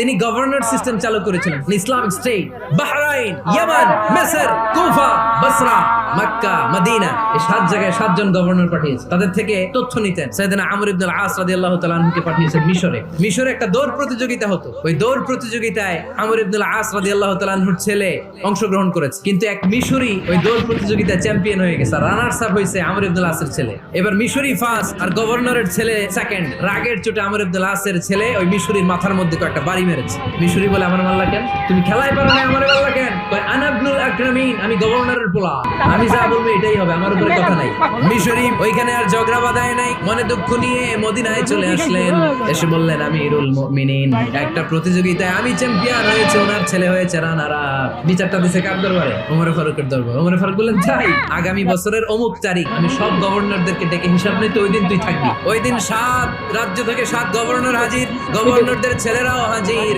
তিনি governor system চালু করেছিলেন। ইসলামিক স্টেট, বাহরাইন, ইয়ামান, মিসর, কুফা, বসরা, মক্কা, মদিনা, এই 7 জায়গায় 7 জন গভর্নর পাঠিয়েছে। তাদের থেকে তথ্য নিতেন। সাইয়েদনা আমর ইবনে আল-আস রাদিয়াল্লাহু তাআলা আনহুকে পাঠিয়েছেন মিশরে। মিশরে একটা দৌড় প্রতিযোগিতা হতো। ওই দৌড় প্রতিযোগিতায় আমর ইবনে আল-আস রাদিয়াল্লাহু তাআলা আনহুর ছেলে অংশগ্রহণ করেছে, কিন্তু এক মিশরি ওই দৌড় প্রতিযোগিতায় চ্যাম্পিয়ন হয়ে গেছে। রানার্স আপ হয়েছে আমর ইবনে আল-আসের ছেলে। এবার মিশরি ফার্স্ট আর গভর্নরের ছেলে সেকেন্ড। রাগের চোটে আমর ইবনে আল-আসের ছেলে ওই মিশরির মাথার মধ্যে কয়েকটা বাড়ি মেরেছে। মিশরি বলে, আমার মাল্লা কেন, তুমি খেলায় পারো না, আমার মাল্লা কেন? কয়, আনা ইবনুল আকরামিন, আমি গভর্নরের পোলা, আমি যা বলবো এটাই হবে, আমার উপরে কথা নাই। মিশরি ওইখানে আর ঝগড়া বাঁধায় নাই, মনে দুঃখ নিয়ে মদিনায় চলে আসলেন। এসে বললেন, আমিরুল মুমিনিন, একটা প্রতিযোগিতায় আমি চ্যাম্পিয়ন হয়েছে, ওনার ছেলে হয়েছে রানার আপ। বিচারটা দিছে কার দরবারে? ওমর ফারুকের দরবারে। ওমর ফারুক বললেন, যাই, আগামী বছরের অমুক তারিখ আমি সব গভর্নরদেরকে ডেকে হিসাব নিতে, ওই দিন তুই থাকবি। ওই দিন 7 রাজ্য থেকে 7 গভর্নর হাজির, গভর্নরদের ছেলেরাও হাজির।